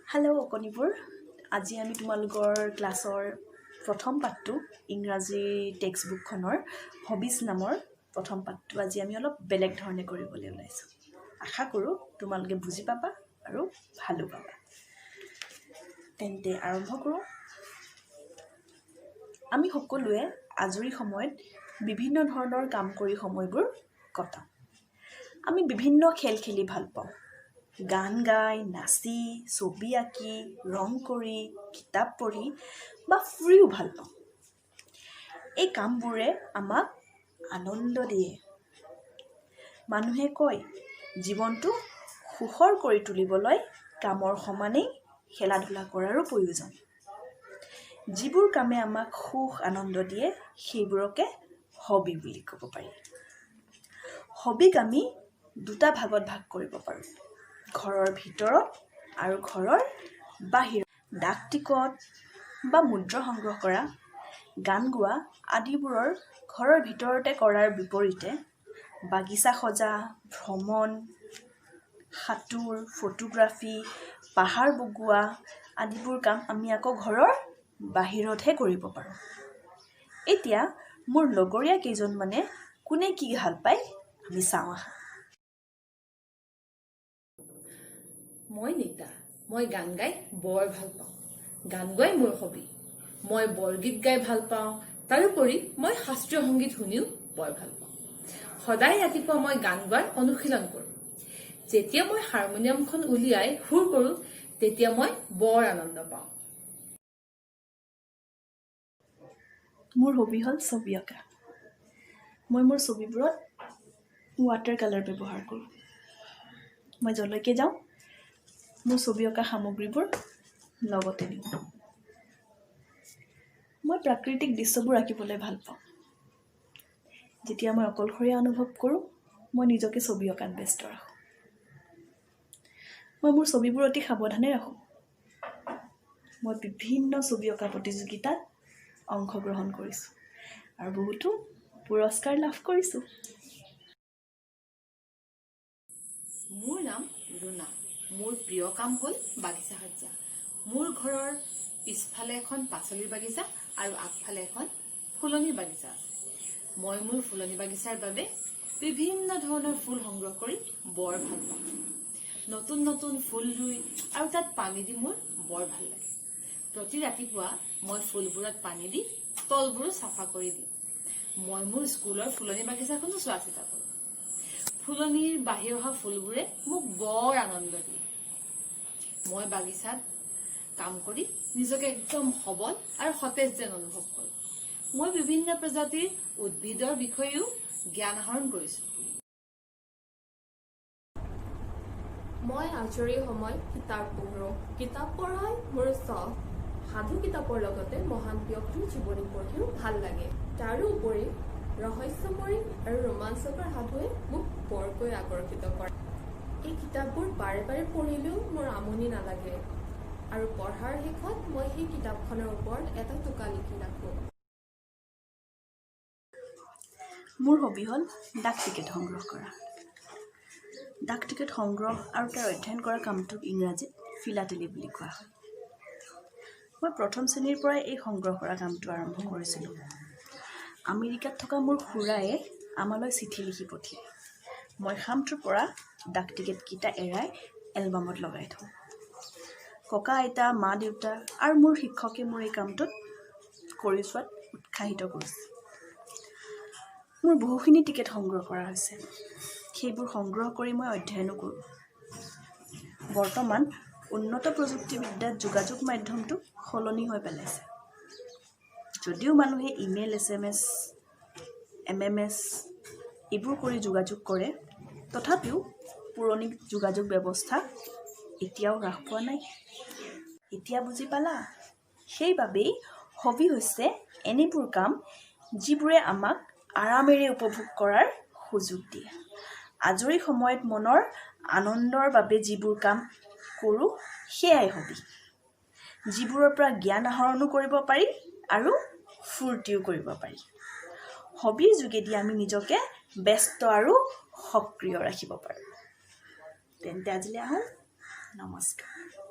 Hello' অকণিবোৰ আজি আমি তোমালোকৰ ক্লাছৰ প্ৰথম পাঠটো ইংৰাজী টেক্সট বুকখনৰ হবিজ নামৰ প্ৰথম পাঠটো আজি আমি অলপ বেলেগ ধৰণে কৰিবলৈ ওলাইছোঁ। আশা কৰোঁ তোমালোকে বুজি পাবা আৰু ভালো পাবা। তেন্তে আৰম্ভ কৰোঁ। আমি সকলোৱে আজৰি সময়ত বিভিন্ন ধৰণৰ কাম কৰি সময়বোৰ কটাওঁ। আমি বিভিন্ন খেল খেলি ভাল পাওঁ। গান গাই, নাচি, ছবি আঁকি, ৰং কৰি, কিতাপ পঢ়ি বা ফুৰিও ভাল পাওঁ। এই কামবোৰে আমাক আনন্দ দিয়ে। মানুহে কয় জীৱনটো সুখৰ কৰি তুলিবলৈ কামৰ সমানেই খেলা ধূলা কৰাৰো প্ৰয়োজন। যিবোৰ কামে আমাক সুখ আনন্দ দিয়ে সেইবোৰকে হবি বুলি ক'ব পাৰি। হবিক আমি দুটা ভাগত ভাগ কৰিব পাৰোঁ, ঘৰৰ ভিতৰত আৰু ঘৰৰ বাহিৰত। ডাক টিকট বা মুদ্ৰা সংগ্ৰহ কৰা, গান গোৱা আদিবোৰৰ ঘৰৰ ভিতৰতে কৰাৰ বিপৰীতে বাগিচা সজা, ভ্ৰমণ, সাঁতোৰ, ফটোগ্ৰাফী, পাহাৰ বগোৱা আদিবোৰ কাম আমি আকৌ ঘৰৰ বাহিৰতহে কৰিব পাৰোঁ। এতিয়া মোৰ লগৰীয়া কেইজনমানে কোনে কি ভাল পায় আমি চাওঁ আহা। মই নিতা। মই গান গাই বৰ ভাল পাওঁ। গান গাই মোৰ হবি। মই বৰগীত গাই ভাল পাওঁ। তাৰোপৰি মই শাস্ত্ৰীয় সংগীত শুনিও বৰ ভাল পাওঁ। সদায় ৰাতিপুৱা মই গান গোৱাৰ অনুশীলন কৰোঁ। যেতিয়া মই হাৰমনিয়ামখন উলিয়াই সুৰ কৰোঁ তেতিয়া মই বৰ আনন্দ পাওঁ। মোৰ হবি হ'ল ছবি অঁকা। মই মোৰ ছবিবোৰত ৱাটাৰ কালাৰ ব্যৱহাৰ কৰোঁ। মই যলৈকে যাওঁ মোৰ ছবি অঁকা সামগ্ৰীবোৰ লগতে নিওঁ। মই প্ৰাকৃতিক দৃশ্যবোৰ আঁকিবলৈ ভাল পাওঁ। যেতিয়া মই অকলশৰীয়া অনুভৱ কৰোঁ মই নিজকে ছবি অঁকাত ব্যস্ত ৰাখোঁ। মই মোৰ ছবিবোৰ অতি সাৱধানে ৰাখোঁ। মই বিভিন্ন ছবি অঁকা প্ৰতিযোগিতাত অংশগ্ৰহণ কৰিছোঁ আৰু বহুতো পুৰস্কাৰ লাভ কৰিছোঁ। মোৰ নাম ৰুণা। মোৰ প্ৰিয় কাম হ'ল বাগিচা সজ্জা। মোৰ ঘৰৰ পিছফালে এখন পাচলিৰ বাগিচা আৰু আগফালে এখন ফুলনিৰ বাগিচা আছে। মই মোৰ ফুলনি বাগিচাৰ বাবে বিভিন্ন ধৰণৰ ফুল সংগ্ৰহ কৰি বৰ ভাল পাওঁ। নতুন নতুন ফুল ৰুই আৰু তাত পানী দি মোৰ বৰ ভাল লাগে। প্ৰতি ৰাতিপুৱা মই ফুলবোৰত পানী দি তলবোৰো চাফা কৰি দিওঁ। মই মোৰ স্কুলৰ ফুলনি বাগিচাখনো চোৱা চিতা কৰোঁ। ফুলনিৰ বাঢ়ি অহা ফুলবোৰে মোক বৰ আনন্দ দিয়ে। মই বাগিচাত কাম কৰি নিজকে একদম সবল আৰু সতেজ যেন অনুভৱ কৰোঁ। মই বিভিন্ন প্ৰজাতিৰ উদ্ভিদৰ বিষয়েও জ্ঞান আহৰণ কৰিছোঁ। মই আজৰি সময়ত কিতাপ পঢ়োঁ। কিতাপ পঢ়াই মোৰ চখ। সাধু কিতাপৰ লগতে মহান ব্যক্তিৰ জীৱনী পঢ়িও ভাল লাগে। তাৰোপৰি ৰহস্যময়ী আৰু ৰোমাঞ্চকৰ সাধুৱে মোক বৰকৈ আকৰ্ষিত কৰে। এই কিতাপবোৰ বাৰে বাৰে পঢ়িলেও মোৰ আমনি নালাগে আৰু পঢ়াৰ শেষত মই সেই কিতাপখনৰ ওপৰত এটা টোকা লিখি ৰাখোঁ। মোৰ হবি হ'ল ডাক টিকেট সংগ্ৰহ কৰা। ডাক টিকেট সংগ্ৰহ আৰু তাৰ অধ্যয়ন কৰা কামটোক ইংৰাজীত ফিলাটেলি বুলি কোৱা হয়। মই প্ৰথম শ্ৰেণীৰ পৰাই এই সংগ্ৰহ কৰা কামটো আৰম্ভ কৰিছিলোঁ। আমেৰিকাত থকা মোৰ খুৰায়ে আমালৈ চিঠি লিখি পঠিয়ায়। মই খামটোৰ পৰা ডাক টিকেটকেইটা এৰাই এলবামত লগাই থওঁ। ককা আইতা, মা দেউতা আৰু মোৰ শিক্ষকে মোৰ এই কামটোত কৰি চোৱাত উৎসাহিত কৰিছে। মোৰ বহুখিনি টিকেট সংগ্ৰহ কৰা হৈছে। সেইবোৰ সংগ্ৰহ কৰি মই অধ্যয়নো কৰোঁ। বৰ্তমান উন্নত প্ৰযুক্তিবিদ্যাত যোগাযোগ মাধ্যমটো সলনি হৈ পেলাইছে। যদিও মানুহে ইমেইল, SMS, MMS এইবোৰ কৰি যোগাযোগ কৰে, তথাপিও পুৰণি যোগাযোগ ব্যৱস্থা এতিয়াও হ্ৰাস পোৱা নাই। এতিয়া বুজি পালা? সেইবাবেই হবি হৈছে এনেবোৰ কাম যিবোৰে আমাক আৰামেৰে উপভোগ কৰাৰ সুযোগ দিয়ে। আজৰি সময়ত মনৰ আনন্দৰ বাবে যিবোৰ কাম কৰোঁ সেয়াই হবি। যিবোৰৰ পৰা জ্ঞান আহৰণো কৰিব পাৰি আৰু ফূৰ্তিও কৰিব পাৰি। হবিৰ যোগেদি আমি নিজকে ব্যস্ত আৰু সক্ৰিয় ৰাখিব পাৰোঁ। তেন্তে আজিলৈ আহোঁ। নমস্কাৰ।